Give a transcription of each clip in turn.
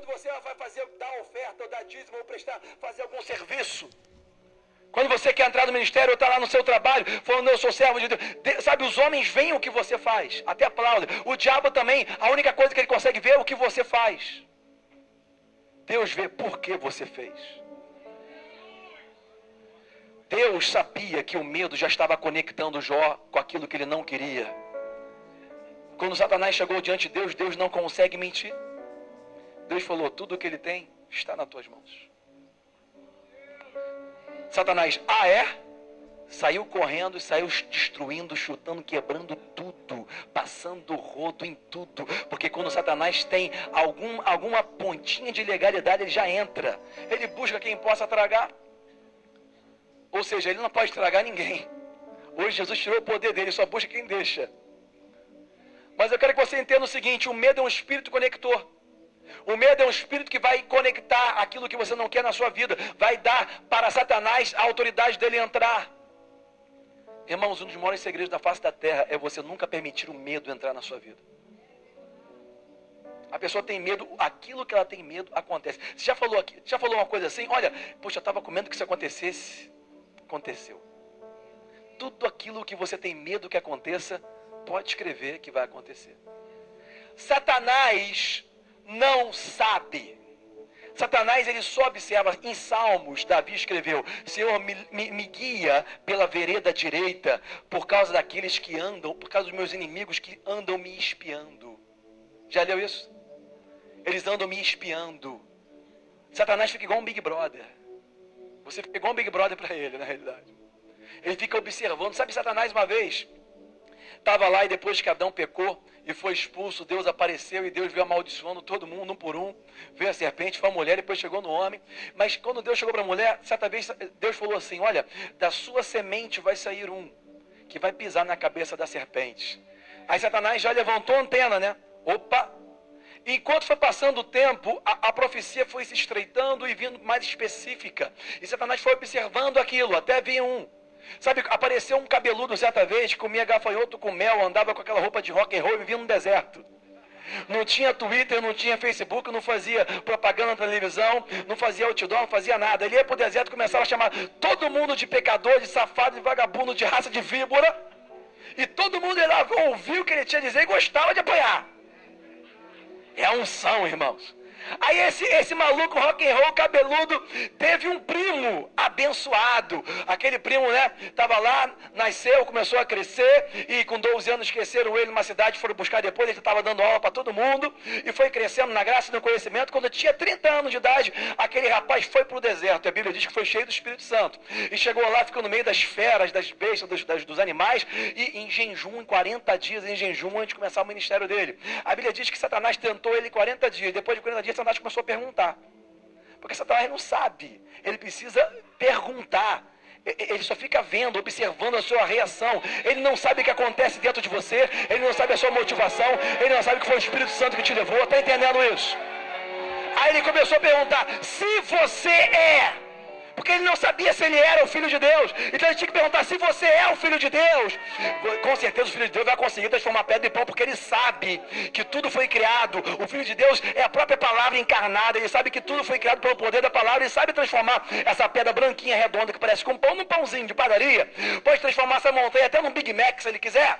quando você vai dar oferta, ou dar dízimo, ou fazer algum serviço. Quando você quer entrar no ministério, ou está lá no seu trabalho, falando, eu sou servo de Deus. Sabe, os homens veem o que você faz, até aplaudem. O diabo também, a única coisa que ele consegue ver é o que você faz. Deus vê por que você fez. Deus sabia que o medo já estava conectando Jó com aquilo que ele não queria. Quando Satanás chegou diante de Deus, Deus não consegue mentir. Deus falou, tudo o que ele tem está nas tuas mãos. Satanás, saiu correndo e saiu destruindo, chutando, quebrando tudo, passando rodo em tudo, porque quando Satanás tem alguma pontinha de legalidade, ele já entra, ele busca quem possa tragar, ou seja, ele não pode tragar ninguém. Hoje Jesus tirou o poder dele, só busca quem deixa. Mas eu quero que você entenda o seguinte, o medo é um espírito conector. O medo é um espírito que vai conectar aquilo que você não quer na sua vida, vai dar para Satanás a autoridade dele entrar. Irmãos, um dos maiores segredos da face da terra é você nunca permitir o medo entrar na sua vida. A pessoa tem medo, aquilo que ela tem medo acontece. Você já falou uma coisa assim, olha, poxa, eu estava com medo que isso acontecesse. Aconteceu. Tudo aquilo que você tem medo que aconteça, pode escrever que vai acontecer. Satanás não sabe. Satanás, ele só observa. Em Salmos, Davi escreveu, Senhor, me guia pela vereda direita, por causa daqueles que andam, por causa dos meus inimigos que andam me espiando. Já leu isso? Eles andam me espiando. Satanás fica igual um Big Brother. Você fica igual um Big Brother para ele, na realidade. Ele fica observando. Sabe, Satanás uma vez estava lá e depois que Adão pecou e foi expulso, Deus apareceu e Deus veio amaldiçoando todo mundo, um por um. Veio a serpente, foi a mulher, depois chegou no homem. Mas quando Deus chegou para a mulher, certa vez Deus falou assim, olha, da sua semente vai sair um, que vai pisar na cabeça da serpente. Aí Satanás já levantou a antena, né? Opa! Enquanto foi passando o tempo, a profecia foi se estreitando e vindo mais específica. E Satanás foi observando aquilo, até vir um. Sabe, apareceu um cabeludo certa vez, que comia gafanhoto com mel, andava com aquela roupa de rock and roll e vivia no deserto. Não tinha Twitter, não tinha Facebook, não fazia propaganda na televisão, não fazia outdoor, não fazia nada. Ele ia para o deserto e começava a chamar todo mundo de pecador, de safado, de vagabundo, de raça de víbora. E todo mundo ia lá ouvir o que ele tinha a dizer e gostava de apanhar. É a unção, irmãos. Aí esse maluco rock and roll cabeludo teve um primo abençoado. Aquele primo, né, estava lá, nasceu, começou a crescer e com 12 anos esqueceram ele numa cidade, foram buscar depois, ele estava dando aula para todo mundo e foi crescendo na graça e no conhecimento. Quando tinha 30 anos de idade, aquele rapaz foi para o deserto. A Bíblia diz que foi cheio do Espírito Santo e chegou lá, ficou no meio das feras, das bestas, dos animais e em jejum, em 40 dias em jejum antes de começar o ministério dele. A Bíblia diz que Satanás tentou ele 40 dias, depois de 40 dias Satanás começou a perguntar, porque Satanás não sabe, ele precisa perguntar, ele só fica vendo, observando a sua reação, ele não sabe o que acontece dentro de você, ele não sabe a sua motivação, ele não sabe que foi o Espírito Santo que te levou, está entendendo isso? Aí ele começou a perguntar, se você é, porque ele não sabia se ele era o Filho de Deus, então ele tinha que perguntar, se você é o Filho de Deus, com certeza o Filho de Deus vai conseguir transformar pedra em pão, porque ele sabe que tudo foi criado, o Filho de Deus é a própria palavra encarnada, ele sabe que tudo foi criado pelo poder da palavra, ele sabe transformar essa pedra branquinha, redonda, que parece com um pão, num pãozinho de padaria, pode transformar essa montanha até num Big Mac, se ele quiser.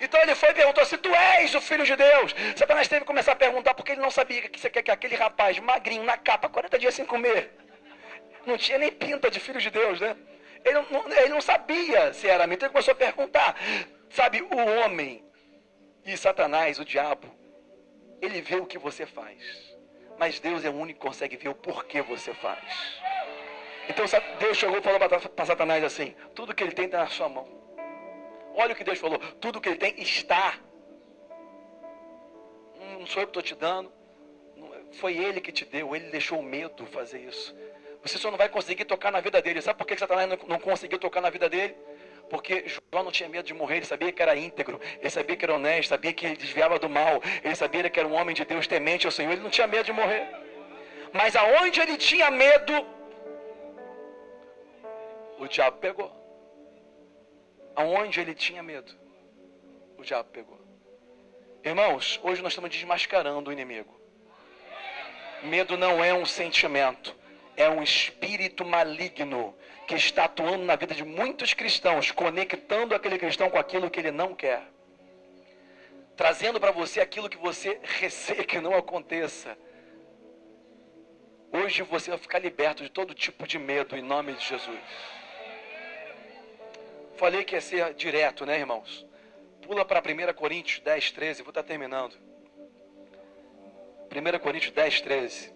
Então ele foi e perguntou, se tu és o Filho de Deus. Satanás teve que começar a perguntar, porque ele não sabia que aquele rapaz magrinho, na capa, 40 dias sem comer, não tinha nem pinta de Filho de Deus, né? Ele não sabia se era mito, então ele começou a perguntar. Sabe, o homem e Satanás, o diabo, ele vê o que você faz, mas Deus é o único que consegue ver o porquê você faz. Então Deus chegou e falou para Satanás assim, tudo que ele tem está na sua mão. Olha o que Deus falou, tudo que ele tem está. Não sou eu que estou te dando, foi ele que te deu, ele deixou o medo fazer isso. Você só não vai conseguir tocar na vida dele. Sabe por que Satanás não conseguiu tocar na vida dele? Porque Jó não tinha medo de morrer, ele sabia que era íntegro, ele sabia que era honesto, sabia que ele desviava do mal, ele sabia que era um homem de Deus temente ao Senhor, ele não tinha medo de morrer. Mas aonde ele tinha medo, o diabo pegou. Aonde ele tinha medo, o diabo pegou. Irmãos, hoje nós estamos desmascarando o inimigo. Medo não é um sentimento, é um espírito maligno que está atuando na vida de muitos cristãos, conectando aquele cristão com aquilo que ele não quer, trazendo para você aquilo que você receia que não aconteça. Hoje você vai ficar liberto de todo tipo de medo em nome de Jesus. Falei que ia ser direto, né, irmãos? Pula para 1 Coríntios 10, 13, vou estar terminando. 1 Coríntios 10, 13.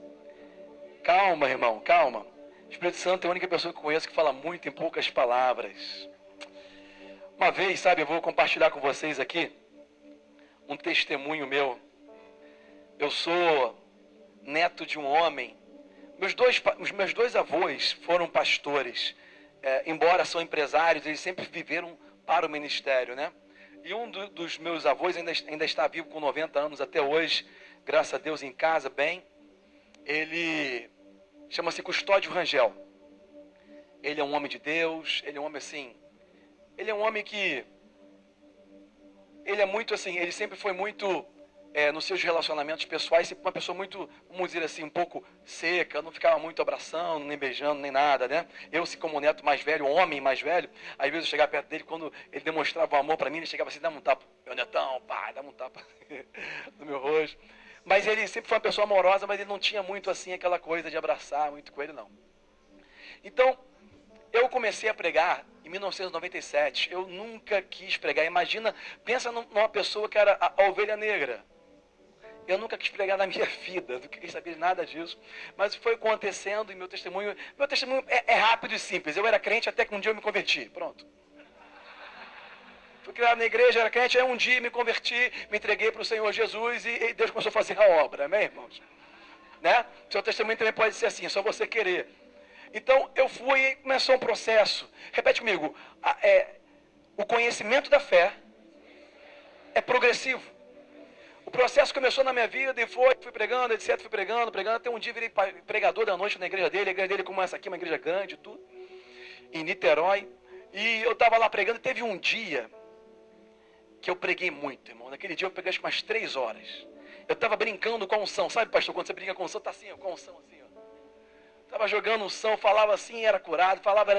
Calma, irmão, calma. O Espírito Santo é a única pessoa que eu conheço que fala muito em poucas palavras. Uma vez, sabe, eu vou compartilhar com vocês aqui um testemunho meu. Eu sou neto de um homem. Os meus dois avós foram pastores. Embora são empresários, eles sempre viveram para o ministério, né? E um dos meus avós ainda está vivo com 90 anos até hoje, graças a Deus, em casa, bem. Ele chama-se Custódio Rangel. Ele é um homem de Deus, ele é um homem assim, ele é um homem que, ele é muito assim, ele sempre foi muito, nos seus relacionamentos pessoais, sempre uma pessoa muito, vamos dizer assim, um pouco seca, não ficava muito abraçando, nem beijando, nem nada, né? Eu, como neto mais velho, homem mais velho, às vezes eu chegava perto dele, quando ele demonstrava amor para mim, ele chegava assim, dá um tapa, meu netão, pai, dá um tapa no meu rosto. Mas ele sempre foi uma pessoa amorosa, mas ele não tinha muito assim aquela coisa de abraçar muito com ele, não. Então, eu comecei a pregar em 1997. Eu nunca quis pregar. Imagina, pensa numa pessoa que era a ovelha negra. Eu nunca quis pregar na minha vida, não quis saber nada disso. Mas foi acontecendo e meu testemunho é rápido e simples. Eu era crente até que um dia eu me converti. Pronto. Fui criado na igreja, era crente, aí um dia me converti, me entreguei para o Senhor Jesus e Deus começou a fazer a obra, amém, irmãos? Né? Seu testemunho também pode ser assim, é só você querer. Então, eu fui e começou um processo. Repete comigo, o conhecimento da fé é progressivo. O processo começou na minha vida e fui pregando, etc, fui pregando, até um dia virei pregador da noite na igreja dele. A igreja dele, como essa aqui, uma igreja grande, tudo, em Niterói. E eu estava lá pregando e teve um dia que eu preguei muito, irmão. Naquele dia eu preguei acho que umas 3 horas. Eu estava brincando com a unção. Sabe, pastor, quando você brinca com a unção, tá assim, ó, com a unção assim, ó. Estava jogando unção, falava assim, era curado, falava,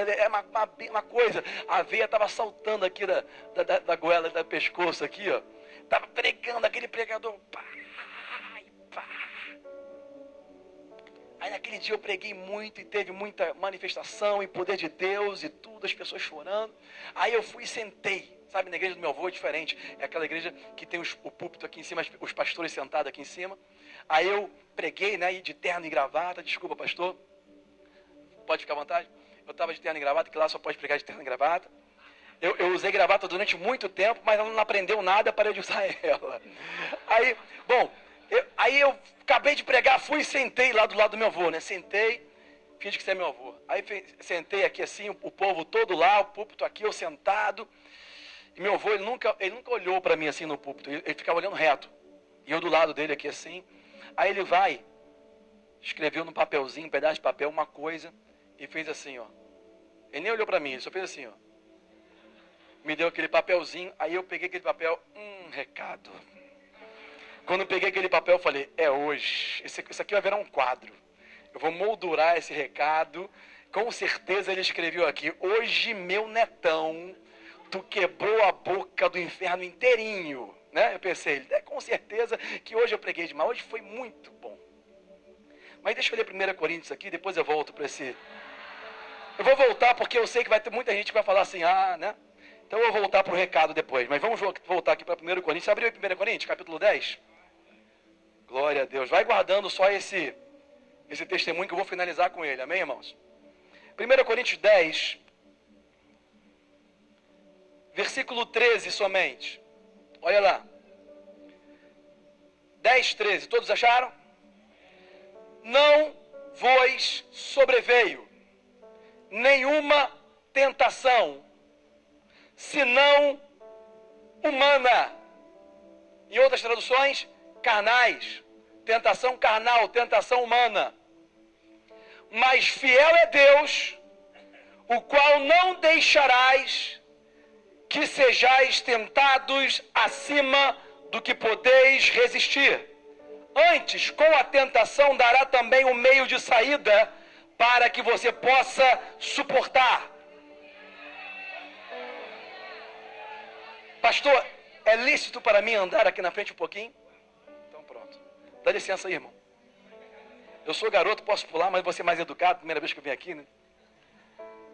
uma coisa. A veia estava saltando aqui da goela, da pescoço aqui, ó. Estava pregando, aquele pregador, pá, pá. Aí naquele dia eu preguei muito e teve muita manifestação e poder de Deus e tudo, as pessoas chorando. Aí eu fui e sentei. Sabe, na igreja do meu avô é diferente. É aquela igreja que tem o púlpito aqui em cima, os pastores sentados aqui em cima. Aí eu preguei, né, de terno e gravata. Desculpa, pastor. Pode ficar à vontade? Eu estava de terno e gravata, que lá só pode pregar de terno e gravata. Eu usei gravata durante muito tempo, mas ela não aprendeu nada, parei de usar ela. Aí, bom, eu acabei de pregar, fui e sentei lá do lado do meu avô, né? Sentei, finge que você é meu avô. Aí sentei aqui assim, o povo todo lá, o púlpito aqui, eu sentado. E meu avô, ele nunca olhou para mim assim no púlpito, ele ficava olhando reto. E eu do lado dele aqui assim. Aí ele escreveu num papelzinho, um pedaço de papel, uma coisa, e fez assim, ó. Ele nem olhou para mim, ele só fez assim, ó. Me deu aquele papelzinho, aí eu peguei aquele papel, recado. Quando eu peguei aquele papel, eu falei, é hoje, isso aqui vai virar um quadro. Eu vou moldurar esse recado. Com certeza ele escreveu aqui, hoje meu netão, tu quebrou a boca do inferno inteirinho, né? Eu pensei, com certeza que hoje eu preguei demais, hoje foi muito bom. Mas deixa eu ler 1 Coríntios aqui, depois eu volto para esse... Eu vou voltar porque eu sei que vai ter muita gente que vai falar assim, né? Então eu vou voltar para o recado depois, mas vamos voltar aqui para 1 Coríntios. Abriu aí 1 Coríntios, capítulo 10? Glória a Deus. Vai guardando só esse testemunho que eu vou finalizar com ele, amém, irmãos? 1 Coríntios 10... Versículo 13 somente. Olha lá. 10, 13. Todos acharam? Não vos sobreveio nenhuma tentação, senão humana. Em outras traduções, carnais. Tentação carnal, tentação humana. Mas fiel é Deus, o qual não deixarás que sejais tentados acima do que podeis resistir. Antes, com a tentação, dará também um meio de saída para que você possa suportar. Pastor, é lícito para mim andar aqui na frente um pouquinho? Então pronto. Dá licença aí, irmão. Eu sou garoto, posso pular, mas vou ser mais educado, primeira vez que eu venho aqui, né?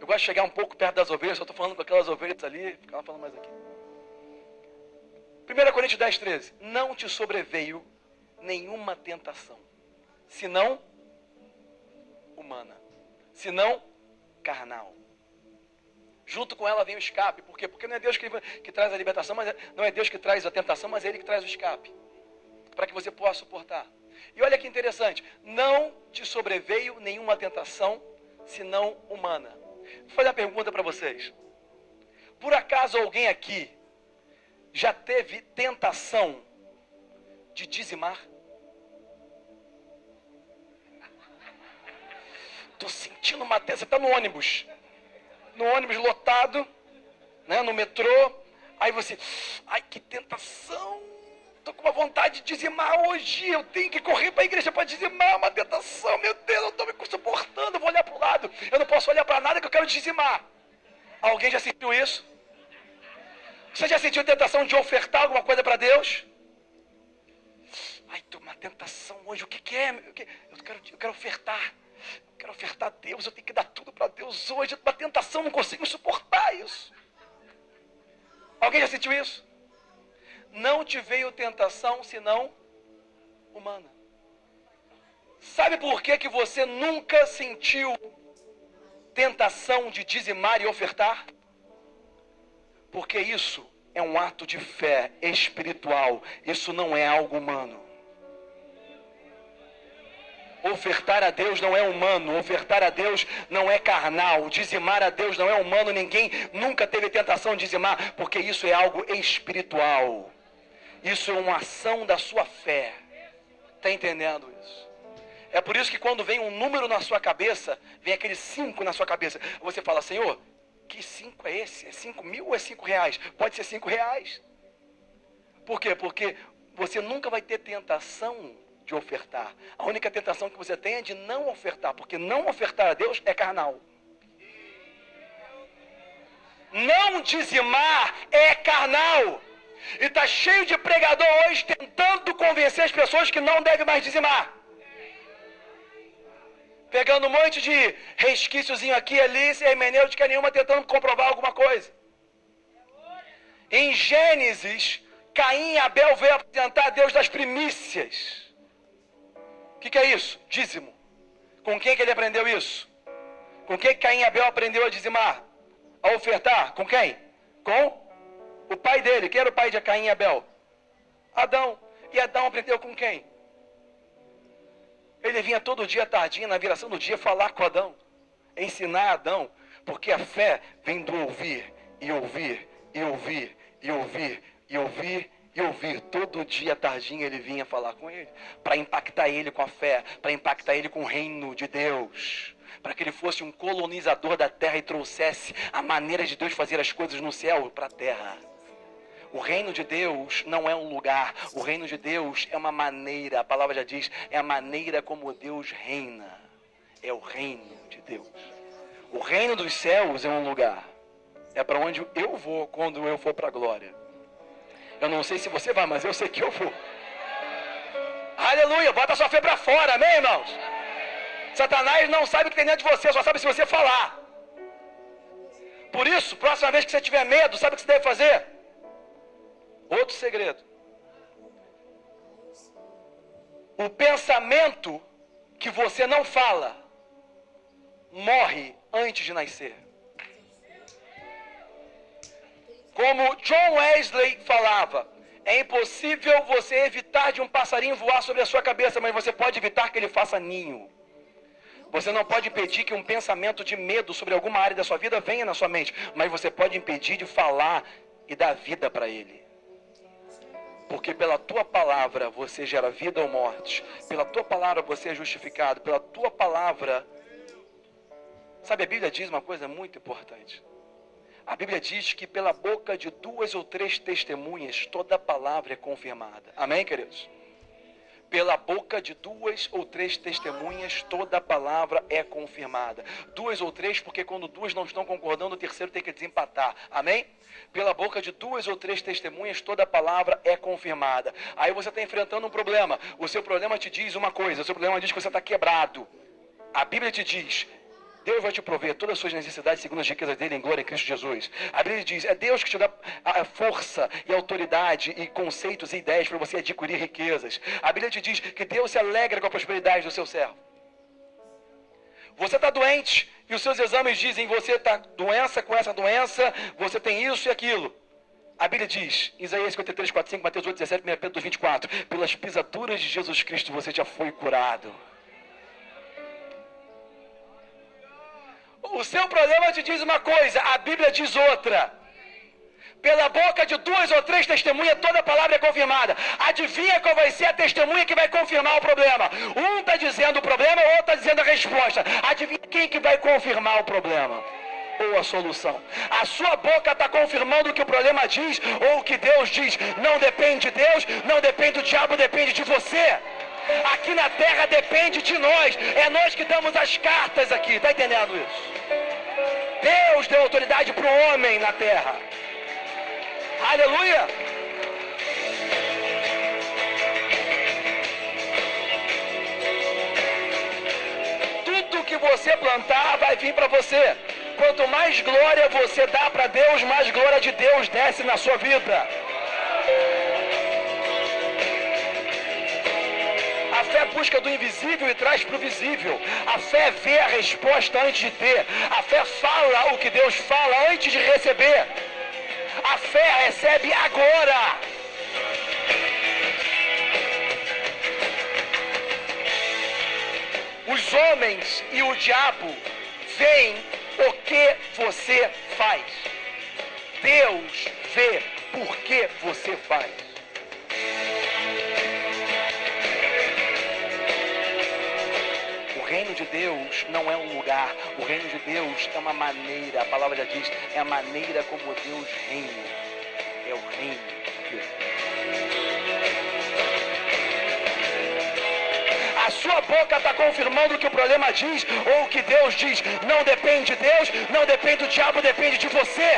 Eu gosto de chegar um pouco perto das ovelhas, eu estou falando com aquelas ovelhas ali, ficava falando mais aqui. 1 Coríntios 10, 13. Não te sobreveio nenhuma tentação, senão humana, senão carnal. Junto com ela vem o escape. Por quê? Porque não é Deus que traz a libertação, mas não é Deus que traz a tentação, mas é Ele que traz o escape. Para que você possa suportar. E olha que interessante. Não te sobreveio nenhuma tentação, senão humana. Vou fazer uma pergunta para vocês. Por acaso alguém aqui já teve tentação de dizimar? Estou sentindo uma tentação. Você está no ônibus lotado, né, no metrô, aí você, ai que tentação, estou com uma vontade de dizimar hoje, eu tenho que correr para a igreja para dizimar, uma tentação, meu Deus, eu estou me suportando, eu vou olhar para o lado, eu não posso olhar para nada que eu quero dizimar. Alguém já sentiu isso? Você já sentiu a tentação de ofertar alguma coisa para Deus? Ai, estou com uma tentação hoje, o que é? Eu quero ofertar. Eu quero ofertar a Deus, eu tenho que dar tudo para Deus hoje. Uma tentação, não consigo suportar isso. Alguém já sentiu isso? Não te veio tentação, senão humana. Sabe por que você nunca sentiu tentação de dizimar e ofertar? Porque isso é um ato de fé espiritual. Isso não é algo humano. Ofertar a Deus não é humano, ofertar a Deus não é carnal, dizimar a Deus não é humano, ninguém nunca teve tentação de dizimar, porque isso é algo espiritual. Isso é uma ação da sua fé. Está entendendo isso? É por isso que quando vem um número na sua cabeça, vem aquele 5 na sua cabeça, você fala, Senhor, que 5 é esse? É 5.000 ou é 5 reais? Pode ser 5 reais. Por quê? Porque você nunca vai ter tentação de ofertar. A única tentação que você tem é de não ofertar, porque não ofertar a Deus é carnal. Não dizimar é carnal. E está cheio de pregador hoje tentando convencer as pessoas que não devem mais dizimar. Pegando um monte de resquíciozinho aqui e ali, sem hermenêutica nenhuma, tentando comprovar alguma coisa. Em Gênesis, Caim e Abel veio apresentar a Deus das primícias. O que é isso? Dízimo. Com quem que ele aprendeu isso? Com quem que Caim e Abel aprendeu a dizimar? A ofertar? Com quem? Com o pai dele. Quem era o pai de Caim e Abel? Adão. E Adão aprendeu com quem? Ele vinha todo dia tardinho, na viração do dia, falar com Adão. Ensinar Adão. Porque a fé vem do ouvir, e ouvir, e ouvir, e ouvir, e ouvir, e ouvir. Todo dia tardinho ele vinha falar com ele, para impactar ele com a fé, para impactar ele com o reino de Deus, para que ele fosse um colonizador da terra e trouxesse a maneira de Deus fazer as coisas no céu para a terra. O reino de Deus não é um lugar, o reino de Deus é uma maneira, a palavra já diz, é a maneira como Deus reina, é o reino de Deus. O reino dos céus é um lugar, é para onde eu vou quando eu for para a glória. Eu não sei se você vai, mas eu sei que eu vou. Aleluia, bota sua fé para fora, amém, irmãos? Satanás não sabe o que tem dentro de você, só sabe se você falar. Por isso, próxima vez que você tiver medo, sabe o que você deve fazer? Outro segredo. O pensamento que você não fala morre antes de nascer. Como John Wesley falava, é impossível você evitar de um passarinho voar sobre a sua cabeça, mas você pode evitar que ele faça ninho. Você não pode impedir que um pensamento de medo sobre alguma área da sua vida venha na sua mente, mas você pode impedir de falar e dar vida para ele. Porque pela tua palavra você gera vida ou morte. Pela tua palavra você é justificado. Pela tua palavra... Sabe, a Bíblia diz uma coisa muito importante. A Bíblia diz que pela boca de 2 ou 3 testemunhas, toda palavra é confirmada. Amém, queridos? Pela boca de 2 ou 3 testemunhas, toda palavra é confirmada. 2 ou 3, porque quando 2 não estão concordando, o terceiro tem que desempatar. Amém? Pela boca de 2 ou 3 testemunhas, toda palavra é confirmada. Aí você está enfrentando um problema. O seu problema te diz uma coisa. O seu problema diz que você está quebrado. A Bíblia te diz: Deus vai te prover todas as suas necessidades segundo as riquezas dele em glória em Cristo Jesus. A Bíblia diz: é Deus que te dá a força e autoridade e conceitos e ideias para você adquirir riquezas. A Bíblia te diz que Deus se alegra com a prosperidade do seu servo. Você está doente e os seus exames dizem: você está doença com essa doença, você tem isso e aquilo. A Bíblia diz, Isaías 53, 4, 5, Mateus 8, 17, 1 Pedro 2, 24: pelas pisaduras de Jesus Cristo você já foi curado. O seu problema te diz uma coisa, a Bíblia diz outra. Pela boca de 2 ou 3 testemunhas, toda palavra é confirmada. Adivinha qual vai ser a testemunha que vai confirmar o problema? Um está dizendo o problema, o outro está dizendo a resposta. Adivinha quem que vai confirmar o problema? Ou a solução? A sua boca está confirmando o que o problema diz, ou o que Deus diz. Não depende de Deus, não depende do diabo, depende de você. Aqui na terra depende de nós. É nós que damos as cartas aqui. Está entendendo isso? Deus deu autoridade para o homem na terra. Aleluia! Tudo que você plantar vai vir para você. Quanto mais glória você dá para Deus, mais glória de Deus desce na sua vida. A fé busca do invisível e traz para o visível. A fé vê a resposta antes de ter. A fé fala o que Deus fala antes de receber. A fé recebe agora. Os homens e o diabo veem o que você faz. Deus vê por que você faz. O reino de Deus não é um lugar. O reino de Deus é uma maneira. A palavra já diz, é a maneira como Deus reina. É o reino de Deus. A sua boca está confirmando o que o problema diz ou o que Deus diz. Não depende de Deus, não depende do diabo, depende de você.